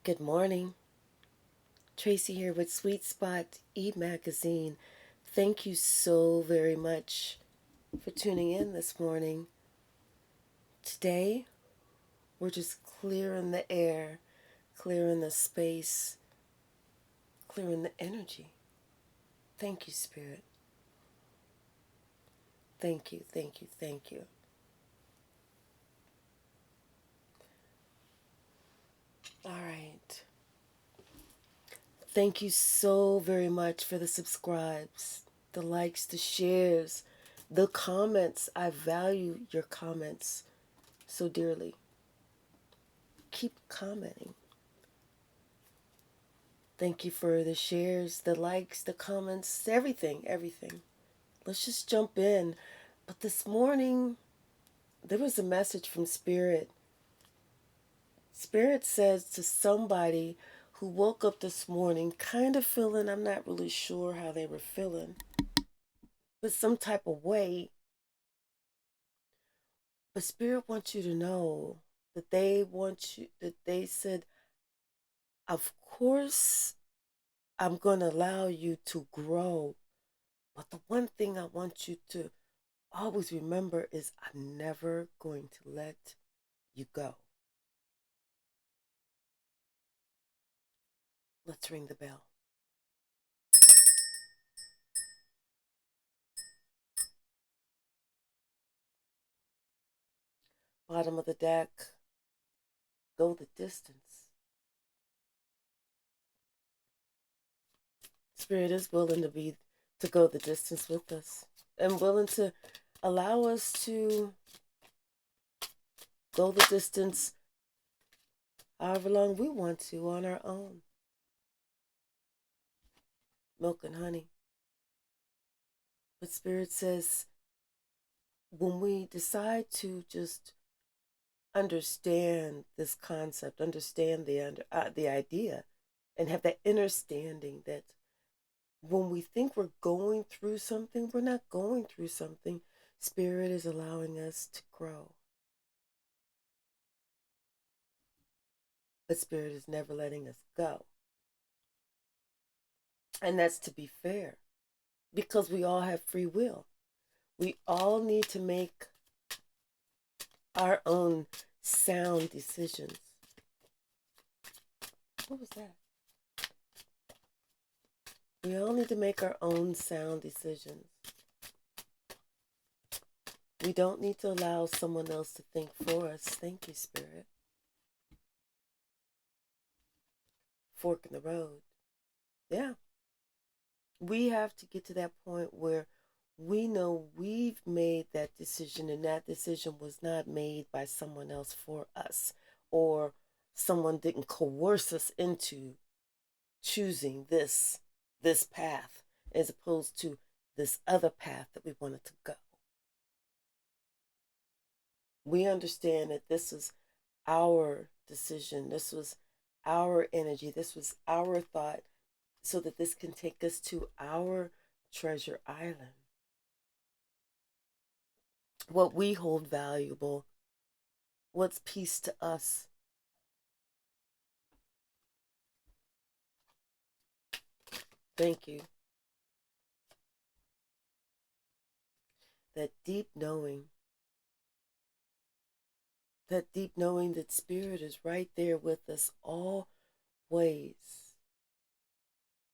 Good morning. Tracy here with SweetSpot e-magazine. Thank you so very much for tuning in this morning. Today, we're just clearing the air, clearing the space, clearing the energy. Thank you, Spirit. Thank you, thank you, thank you. All right. Thank you so very much for the subscribes, the likes, the shares, the comments. I value your comments so dearly. Keep commenting. Thank you for the shares, the likes, the comments, everything, everything. Let's just jump in. But this morning, there was a message from Spirit. Spirit says to somebody who woke up this morning kind of feeling, I'm not really sure how they were feeling, but some type of way. But Spirit wants you to know that they said, of course, I'm going to allow you to grow. But the one thing I want you to always remember is I'm never going to let you go. Let's ring the bell. Bottom of the deck, go the distance. Spirit is willing to go the distance with us and willing to allow us to go the distance however long we want to on our own. Milk and honey. But Spirit says when we decide to just understand this concept, understand the idea, and have that understanding that when we think we're going through something, we're not going through something. Spirit is allowing us to grow. But Spirit is never letting us go. And that's to be fair, because we all have free will. We all need to make our own sound decisions. What was that? We all need to make our own sound decisions. We don't need to allow someone else to think for us. Thank you, Spirit. Fork in the road. Yeah. We have to get to that point where we know we've made that decision, and that decision was not made by someone else for us, or someone didn't coerce us into choosing this path as opposed to this other path that we wanted to go. We understand that this was our decision, this was our energy, this was our thought, so that this can take us to our treasure island. What we hold valuable, what's peace to us. Thank you. That deep knowing, that Spirit is right there with us always,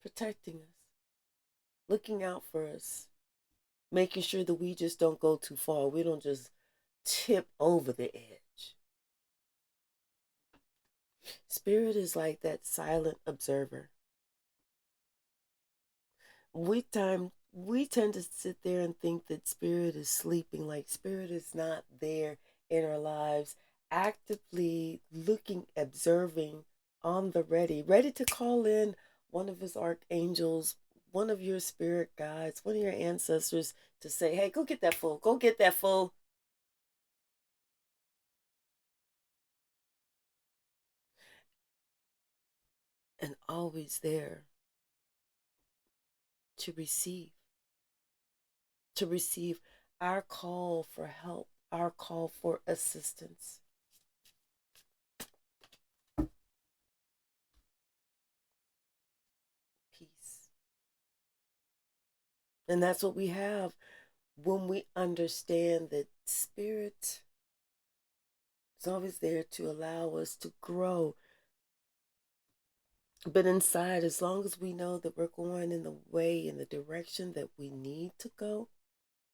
protecting us, looking out for us, making sure that we just don't go too far. We don't just tip over the edge. Spirit is like that silent observer. We tend to sit there and think that Spirit is sleeping, like Spirit is not there in our lives, actively looking, observing, on the ready to call in one of his archangels, one of your spirit guides, one of your ancestors to say, hey, go get that fool, go get that fool. And always there to receive our call for help, our call for assistance. And that's what we have when we understand that spirit is always there to allow us to grow. But inside, as long as we know that we're going in the way, in the direction that we need to go,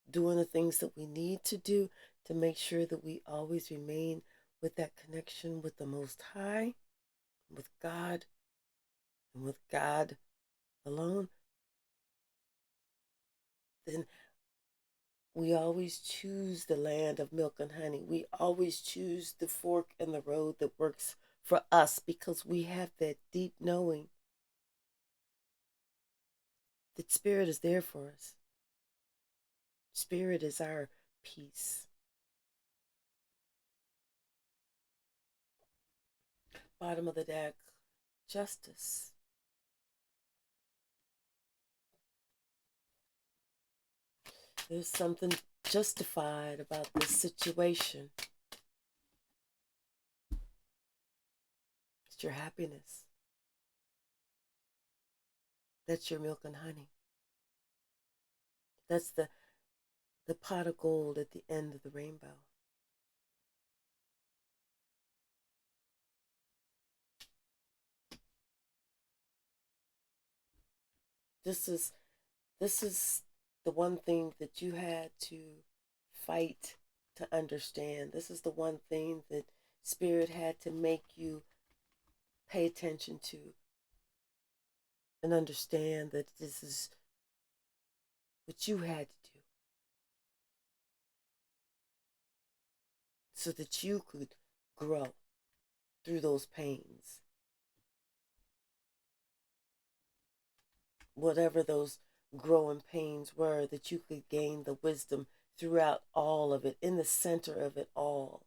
doing the things that we need to do to make sure that we always remain with that connection with the Most High, with God, and with God alone, then we always choose the land of milk and honey. We always choose the fork in the road that works for us because we have that deep knowing that Spirit is there for us. Spirit is our peace. Bottom of the deck, justice. There's something justified about this situation. It's your happiness. That's your milk and honey. That's the pot of gold at the end of the rainbow. This is the one thing that you had to fight to understand. This is the one thing that Spirit had to make you pay attention to and understand that this is what you had to do so that you could grow through those pains. Whatever those growing pains were, that you could gain the wisdom throughout all of it, in the center of it all.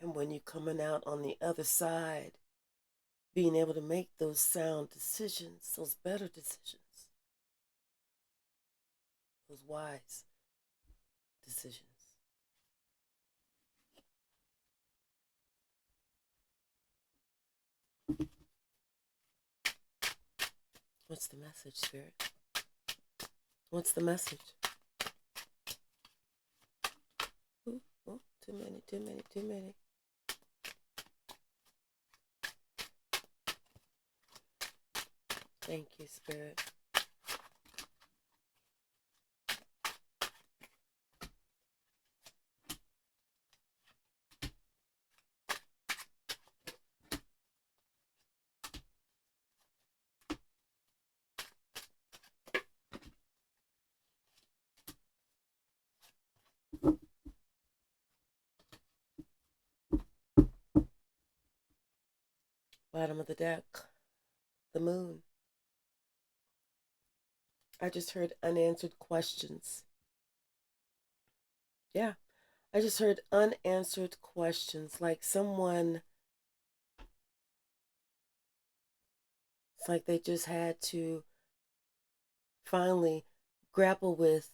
And when you're coming out on the other side, being able to make those sound decisions, those better decisions, those wise decisions. What's the message, Spirit? What's the message? Ooh, ooh, too many, too many, too many. Thank you, Spirit. Bottom of the deck, the moon. I just heard unanswered questions. Yeah, I just heard unanswered questions, like someone, it's like they just had to finally grapple with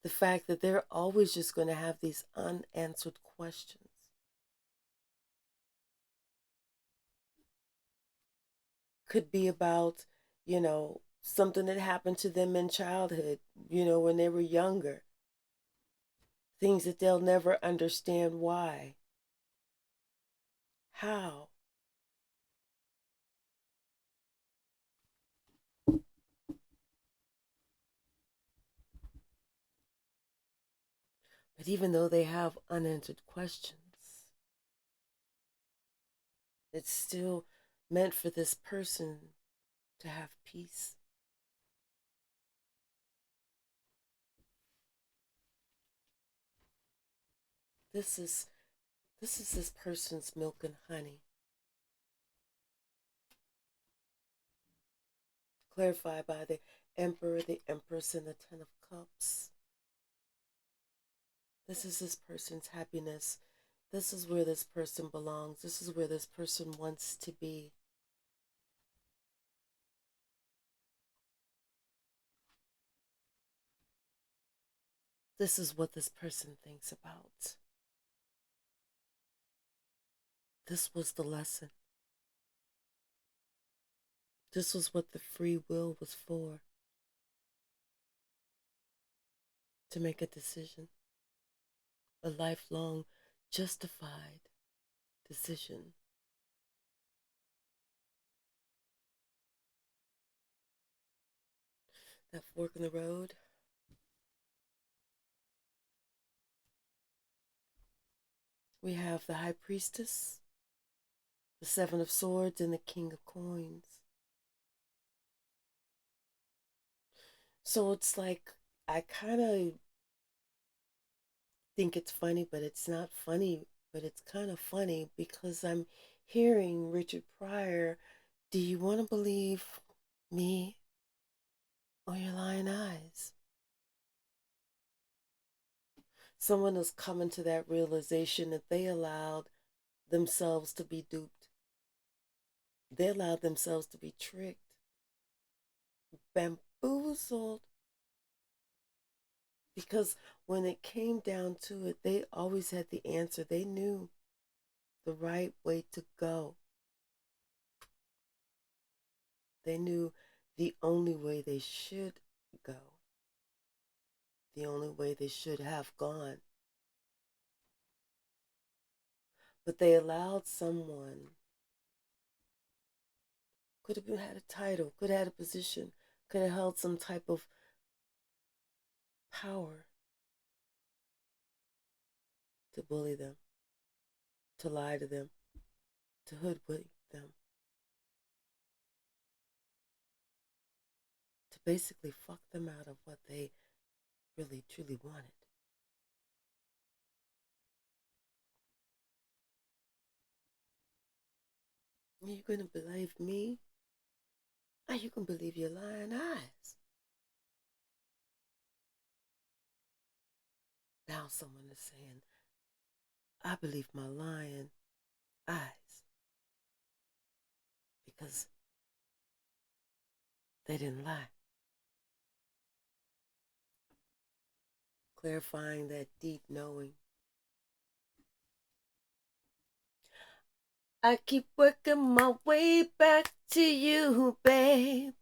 the fact that they're always just going to have these unanswered questions. Could be about, something that happened to them in childhood, when they were younger. Things that they'll never understand why. How? But even though they have unanswered questions, it's still meant for this person to have peace. This is this person's milk and honey. Clarified by the Emperor, the Empress, and the Ten of Cups. This is this person's happiness. This is where this person belongs. This is where this person wants to be. This is what this person thinks about. This was the lesson. This was what the free will was for, to make a decision, a lifelong, justified decision. That fork in the road, we have the High Priestess, the Seven of Swords, and the King of Coins. So it's like, I kind of think it's funny, but it's not funny, but it's kind of funny because I'm hearing Richard Pryor, do you want to believe me or your lying eyes? Someone is coming to that realization that they allowed themselves to be duped. They allowed themselves to be tricked, bamboozled. Because when it came down to it, they always had the answer. They knew the right way to go. They knew the only way they should go, the only way they should have gone. But they allowed someone, could have had a title, could have had a position, could have held some type of power, to bully them, to lie to them, to hoodwink them, to basically fuck them out of what they really truly wanted. Are you going to believe me? Or you can believe your lying eyes? Now someone is saying, I believe my lying eyes because they didn't lie. Clarifying that deep knowing. I keep working my way back to you, babe,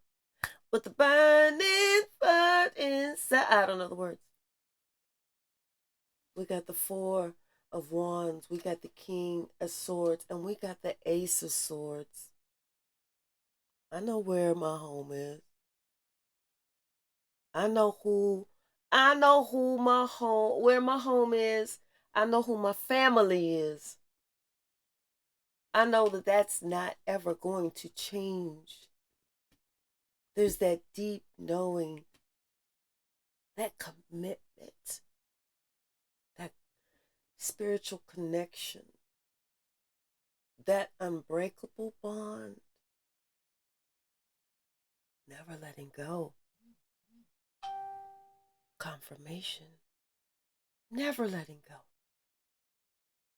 with the burning fire inside. I don't know the words. We got the Four of Wands, we got the King of Swords, and we got the Ace of Swords. I know where my home is. I know who my home, where my home is. I know who my family is. I know that that's not ever going to change. There's that deep knowing, that commitment, that spiritual connection, that unbreakable bond, never letting go. Confirmation, never letting go.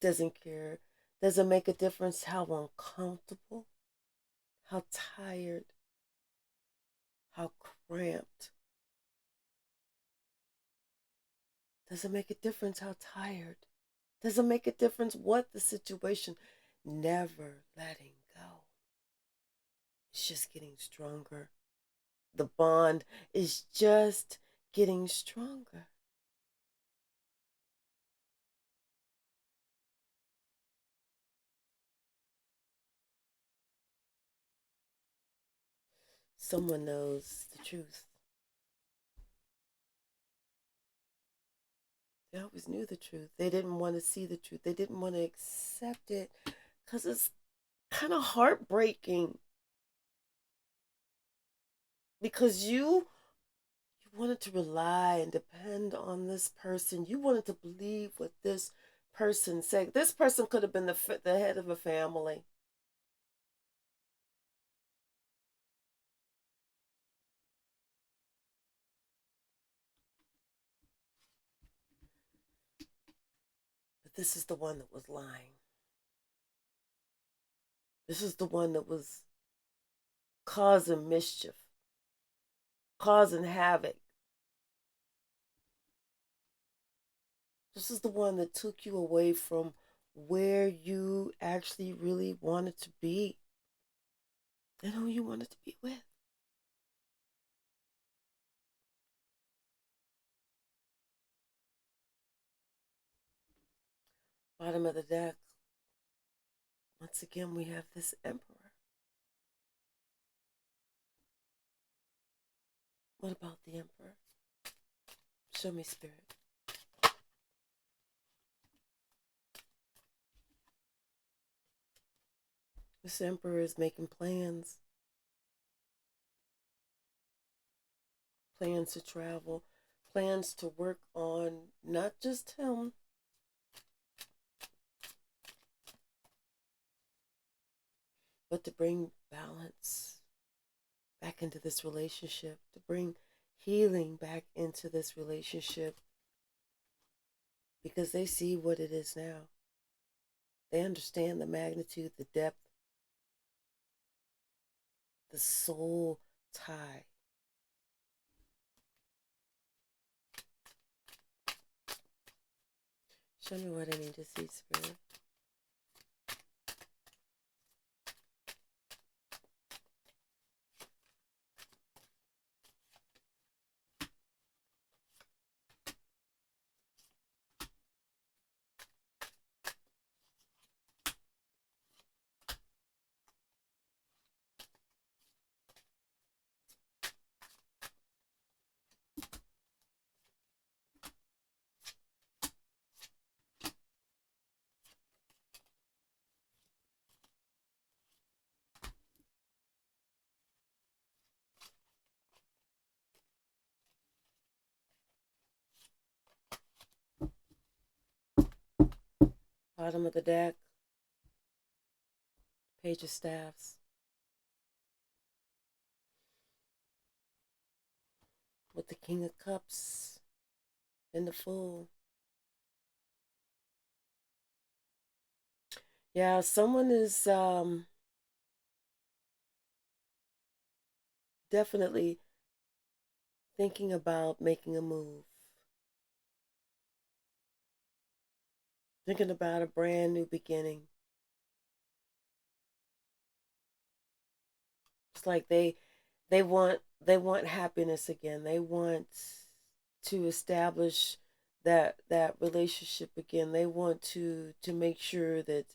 Doesn't care, doesn't make a difference how uncomfortable, how tired, how cramped. Doesn't make a difference how tired. Doesn't make a difference what the situation. Never letting go. It's just getting stronger. The bond is just getting stronger. Someone knows the truth. They always knew the truth. They didn't want to see the truth. They didn't want to accept it because it's kind of heartbreaking. Because you wanted to rely and depend on this person. You wanted to believe what this person said. This person could have been the head of a family. But this is the one that was lying. This is the one that was causing mischief, causing havoc. This is the one that took you away from where you actually really wanted to be. and who you wanted to be with. Bottom of the deck, once again, we have this Emperor. What about the Emperor? Show me, Spirit. This Emperor is making plans. Plans to travel. Plans to work on not just him, but to bring balance back into this relationship, to bring healing back into this relationship, because they see what it is now. They understand the magnitude, the depth, the soul tie. Show me what I need to see, Spirit. Bottom of the deck, Page of Staffs, with the King of Cups and the Fool. Yeah, someone is definitely thinking about making a move, thinking about a brand new beginning. It's like they want happiness again. They want to establish that relationship again. They want to make sure that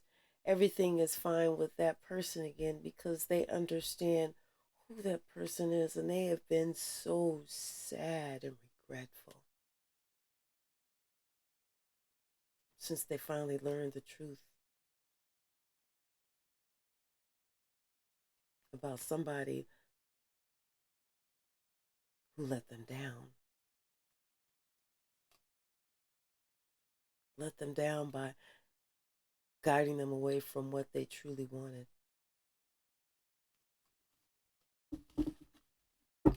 everything is fine with that person again, because they understand who that person is, and they have been so sad and regretful since they finally learned the truth about somebody who let them down. Let them down by guiding them away from what they truly wanted.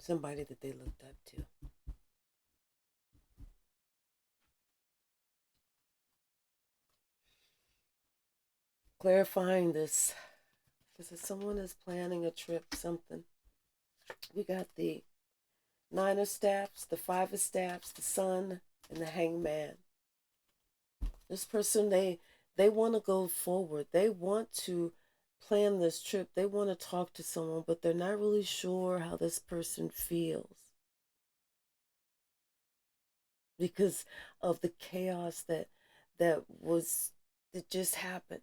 Somebody that they looked up to. Clarifying this, because if someone is planning a trip, something, we got the Nine of Staffs, the Five of Staffs, the Sun, and the Hangman. This person, they want to go forward. They want to plan this trip. They want to talk to someone, but they're not really sure how this person feels because of the chaos that just happened.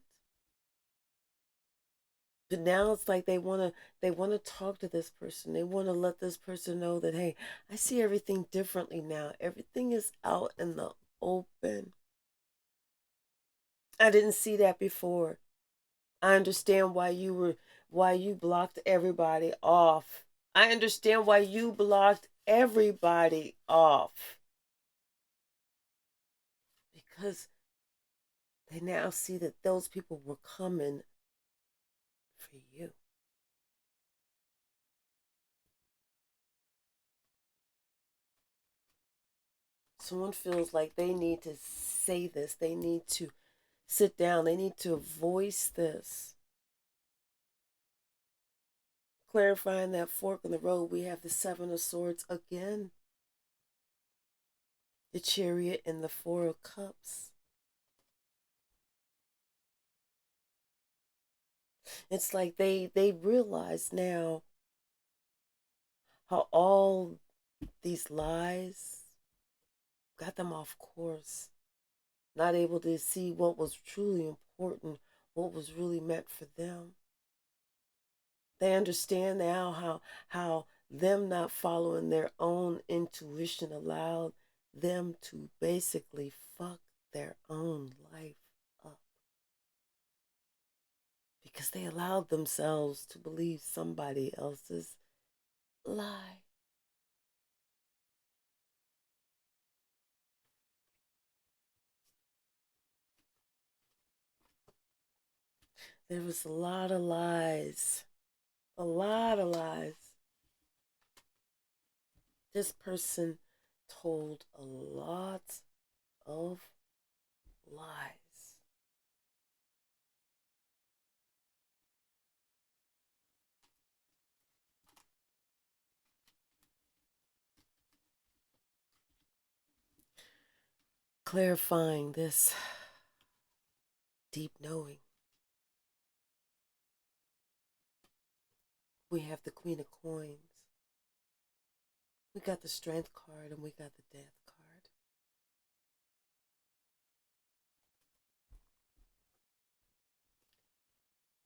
But now it's like they want to talk to this person. They want to let this person know that, hey, I see everything differently now. Everything is out in the open. I didn't see that before. I understand why you blocked everybody off. I understand why you blocked everybody off. Because they now see that those people were coming for you. Someone feels like they need to say this. They need to sit down. They need to voice this. Clarifying that fork in the road, we have the Seven of Swords again, the Chariot, and the Four of Cups. It's like they realize now how all these lies got them off course, not able to see what was truly important, what was really meant for them. They understand now how them not following their own intuition allowed them to basically fuck their own life up because they allowed themselves to believe somebody else's lie. There was a lot of lies. A lot of lies. This person told a lot of lies. Clarifying this deep knowing. We have the Queen of Coins. We got the Strength card and we got the Death card.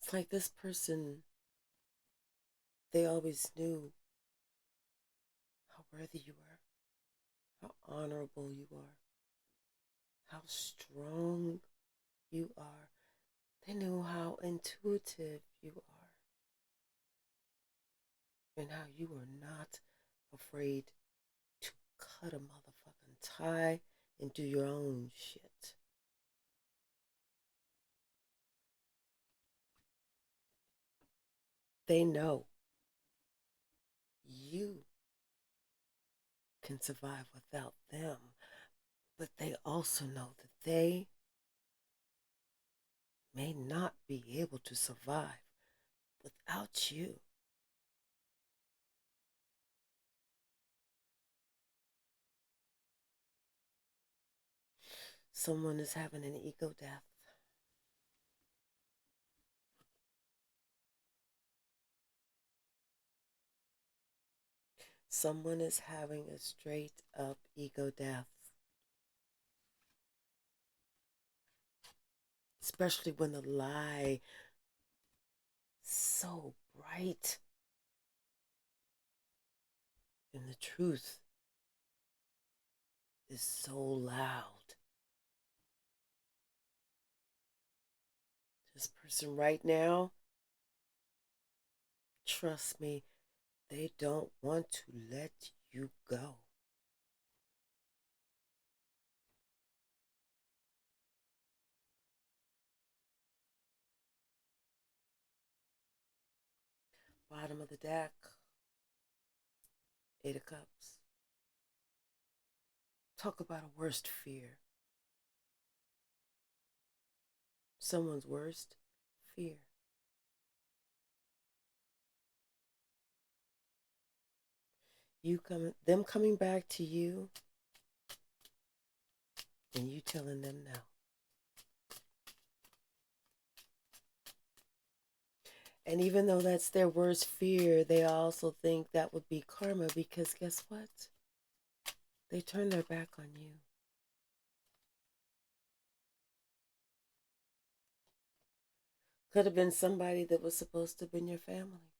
It's like this person, they always knew how worthy you were, how honorable you are, how strong you are. They knew how intuitive you are and how you are not afraid to cut a motherfucking tie and do your own shit. They know you can survive without them, but they also know that they may not be able to survive without you. Someone is having an ego death. Someone is having a straight up ego death. Especially when the lie is so bright and the truth is so loud. This person right now, trust me, they don't want to let you go. Bottom of the deck, Eight of Cups. Talk about a worst fear. Someone's worst fear. Them coming back to you and you telling them no. And even though that's their worst fear, they also think that would be karma because guess what? They turn their back on you. Could have been somebody that was supposed to have been your family.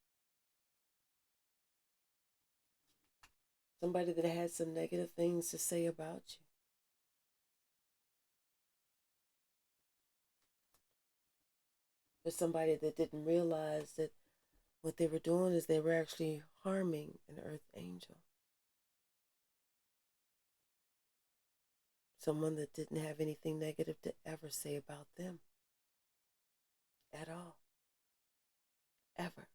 Somebody that had some negative things to say about you. Or somebody that didn't realize that what they were doing is they were actually harming an earth angel. Someone that didn't have anything negative to ever say about them. At all. Ever.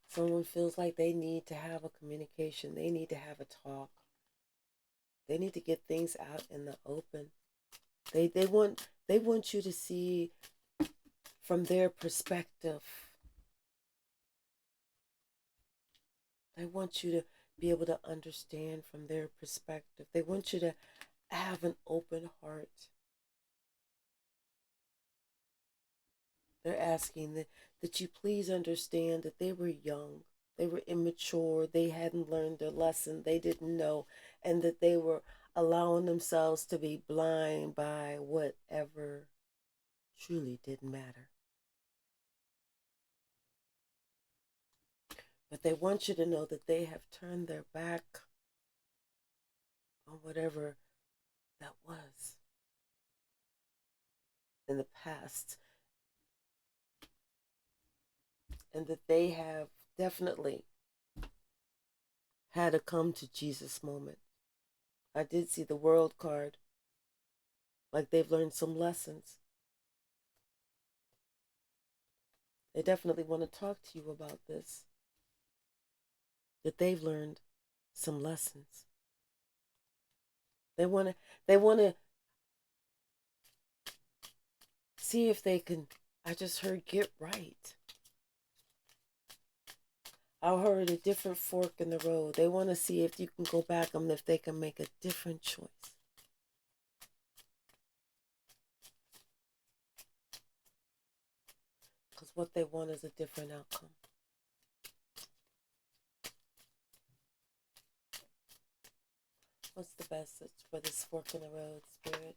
Someone feels like they need to have a communication. They need to have a talk. They need to get things out in the open. They want you to see from their perspective. They want you be able to understand from their perspective. They want you to have an open heart. They're asking that you please understand that they were young, they were immature, they hadn't learned their lesson, they didn't know, and that they were allowing themselves to be blind by whatever truly didn't matter. But they want you to know that they have turned their back on whatever that was in the past, and that they have definitely had a come to Jesus moment. I did see the world card, like they've learned some lessons. They definitely want to talk to you about this, that they've learned some lessons. They want to see if they can, I just heard get right. I heard a different fork in the road. They want to see if you can go back and if they can make a different choice. Because what they want is a different outcome. What's the message for this fork in the road, Spirit?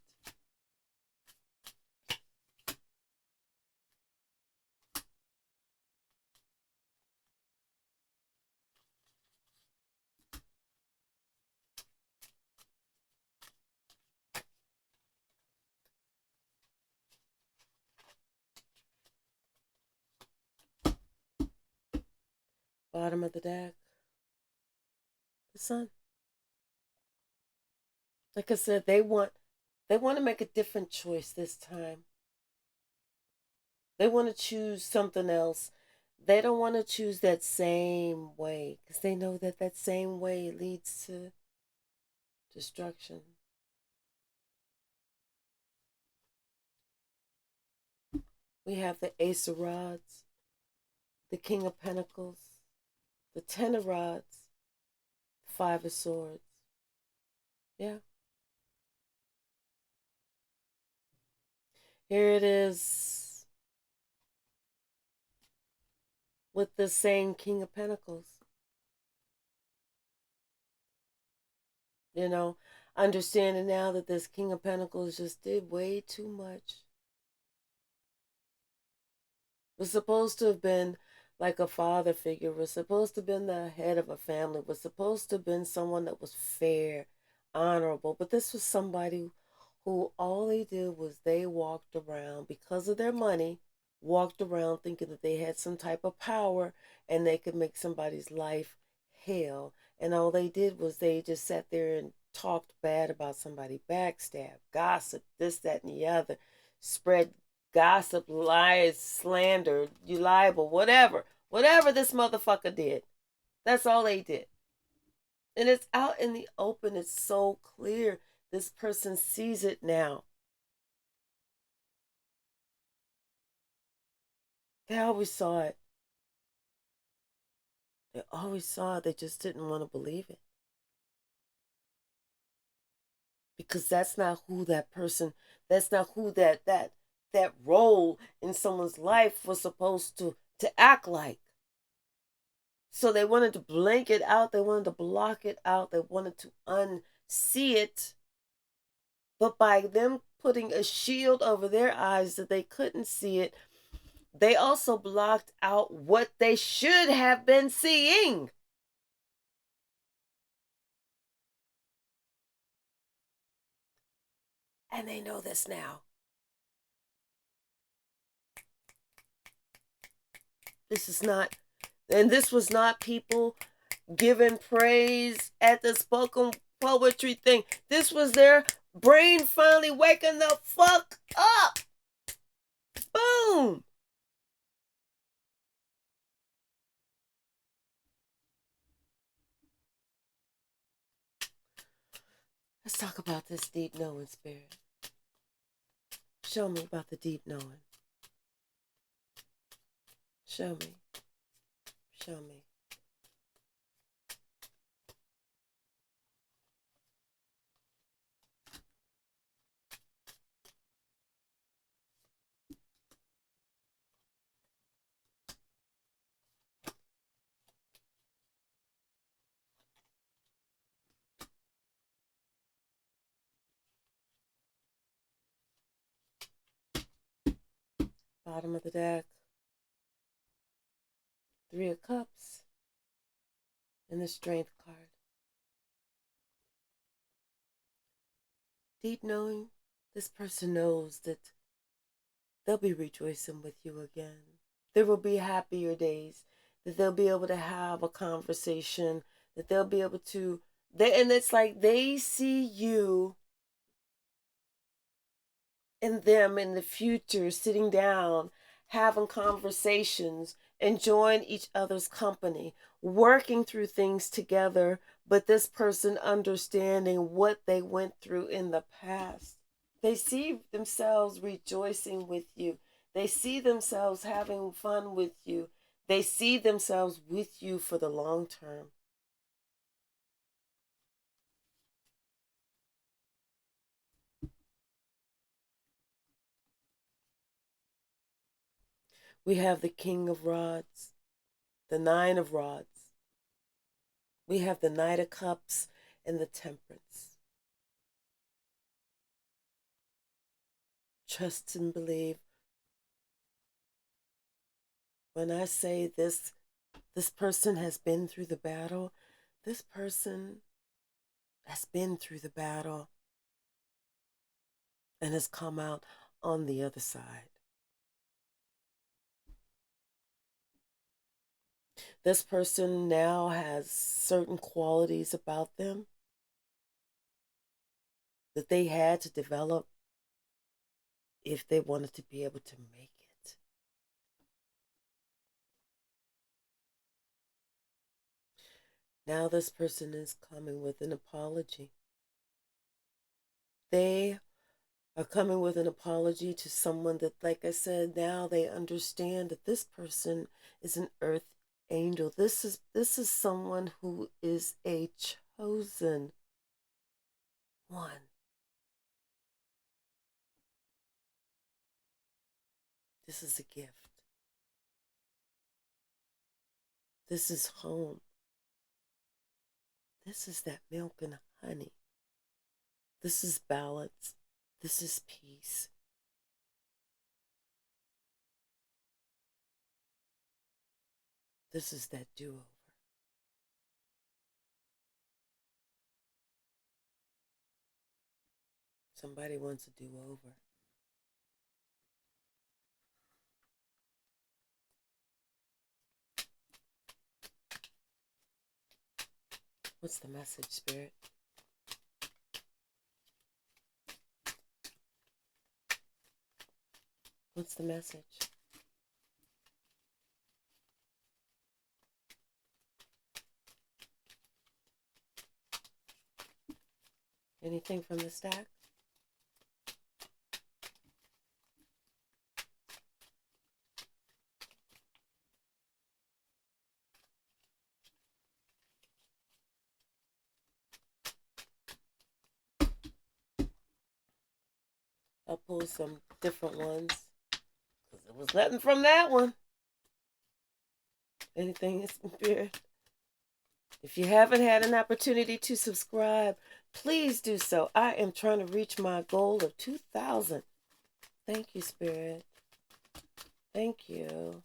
Bottom of the deck, the sun. Like I said, they want to make a different choice this time. They want to choose something else. They don't want to choose that same way because they know that that same way leads to destruction. We have the Ace of Rods, the King of Pentacles, the Ten of Rods, the Five of Swords. Yeah. Here it is with the same King of Pentacles. You know, understanding now that this King of Pentacles just did way too much. Was supposed to have been like a father figure, was supposed to have been the head of a family, was supposed to have been someone that was fair, honorable. But this was somebody who all they did was they walked around because of their money, walked around thinking that they had some type of power and they could make somebody's life hell. And all they did was they just sat there and talked bad about somebody, backstab, gossip, this, that, and the other, spread gossip, lies, slander, you liable, whatever this motherfucker did. That's all they did. And it's out in the open. It's so clear. This person sees it now. They always saw it. They always saw it. They just didn't want to believe it. Because that's not who that person, that's not who that role in someone's life was supposed to act like. So they wanted to blank it out. They wanted to block it out. They wanted to unsee it. But by them putting a shield over their eyes that they couldn't see it, they also blocked out what they should have been seeing. And they know this now. This is not, and this was not people giving praise at the spoken poetry thing. This was their brain finally waking the fuck up. Boom. Let's talk about this deep knowing, Spirit. Show me about the deep knowing. Show me. Show me. Bottom of the deck, Three of Cups, and the Strength card. Deep knowing, this person knows that they'll be rejoicing with you again. There will be happier days, that they'll be able to have a conversation, that they'll be able to, and it's like they see you and them in the future sitting down, having conversations, enjoying each other's company, working through things together, but this person understanding what they went through in the past. They see themselves rejoicing with you. They see themselves having fun with you. They see themselves with you for the long term. We have the King of Rods, the Nine of Rods. We have the Knight of Cups and the Temperance. Trust and believe. When I say this person has been through the battle, this person has been through the battle and has come out on the other side. This person now has certain qualities about them that they had to develop if they wanted to be able to make it. Now this person is coming with an apology. They are coming with an apology to someone that, like I said, now they understand that this person is an earth angel. This is someone who is a chosen one. This is a gift. This is home. This is that milk and honey. This is balance. This is peace. This is that do-over. Somebody wants a do-over. What's the message, Spirit? What's the message? Anything from the stack? I'll pull some different ones because there was nothing from that one. Anything in Spirit? If you haven't had an opportunity to subscribe, please do so. I am trying to reach my goal of 2,000. Thank you, Spirit. Thank you.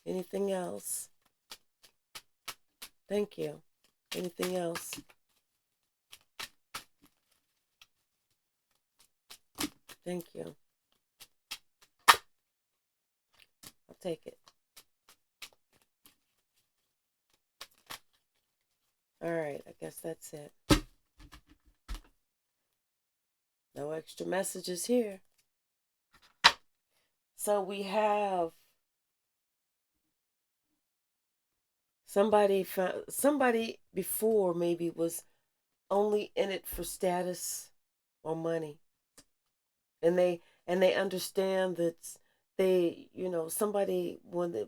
Anything else? Thank you. Anything else? Thank you. I'll take it. All right, I guess that's it. No extra messages here. So we have somebody before maybe was only in it for status or money. And they understand that they, somebody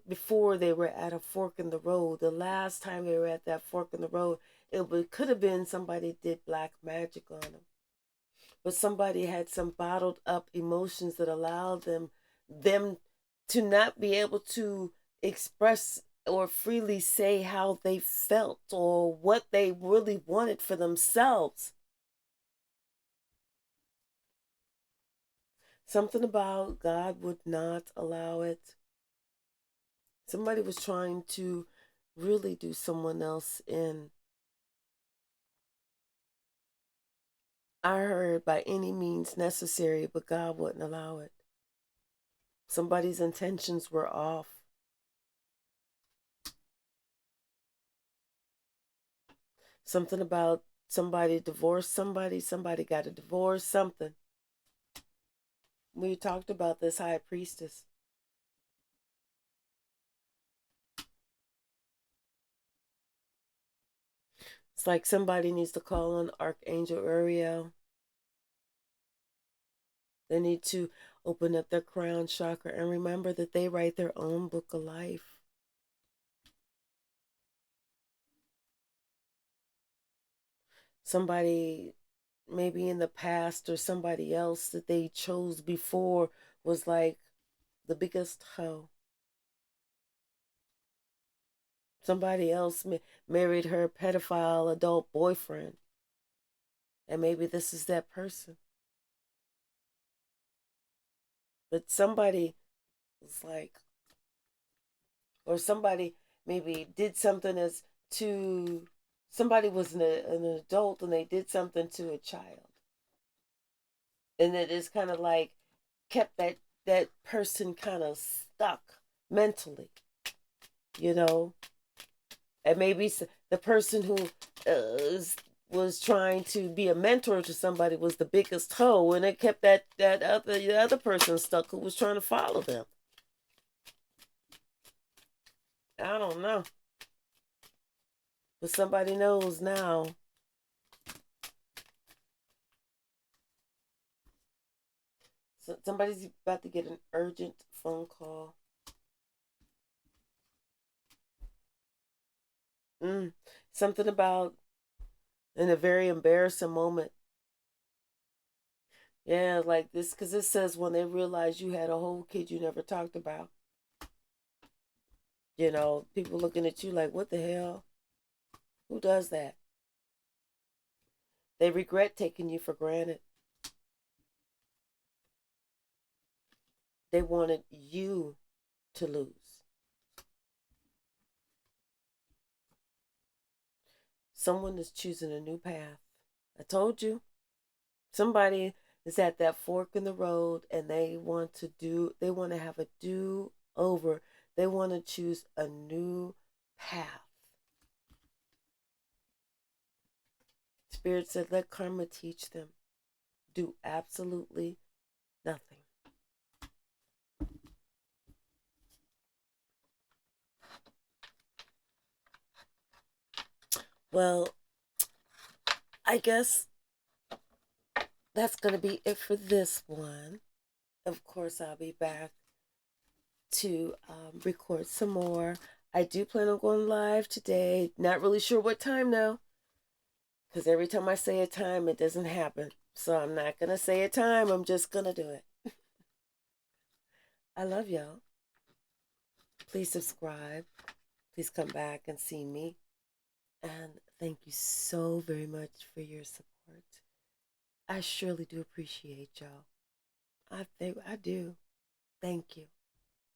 before they were at a fork in the road. The last time they were at that fork in the road, it could have been somebody did black magic on them. But somebody had some bottled up emotions that allowed them to not be able to express or freely say how they felt or what they really wanted for themselves. Something about God would not allow it. Somebody was trying to really do someone else in. I heard by any means necessary, but God wouldn't allow it. Somebody's intentions were off. Something about somebody divorced somebody got a divorce, something. We talked about this high priestess. It's like somebody needs to call on Archangel Uriel. They need to open up their crown chakra and remember that they write their own book of life. Somebody maybe in the past or somebody else that they chose before was like the biggest hoe. Somebody else married her pedophile adult boyfriend. And maybe this is that person. But somebody was like, or somebody maybe did something as to, somebody was an adult and they did something to a child. And it is kind of like kept that person kind of stuck mentally, you know. And maybe the person who was trying to be a mentor to somebody was the biggest hoe, and it kept the other person stuck who was trying to follow them. I don't know, but somebody knows now. So somebody's about to get an urgent phone call. Something about in a very embarrassing moment. Yeah, like this, because it says when they realize you had a whole kid you never talked about. You know, people looking at you like, what the hell? Who does that? They regret taking you for granted. They wanted you to lose. Someone is choosing a new path. I told you. Somebody is at that fork in the road and they want to have a do over. They want to choose a new path. Spirit said, let karma teach them. Do absolutely nothing. Well, I guess that's going to be it for this one. Of course, I'll be back to record some more. I do plan on going live today. Not really sure what time though, because every time I say a time, it doesn't happen. So I'm not going to say a time. I'm just going to do it. I love y'all. Please subscribe. Please come back and see me. And thank you so very much for your support. I surely do appreciate y'all. I think I do. Thank you.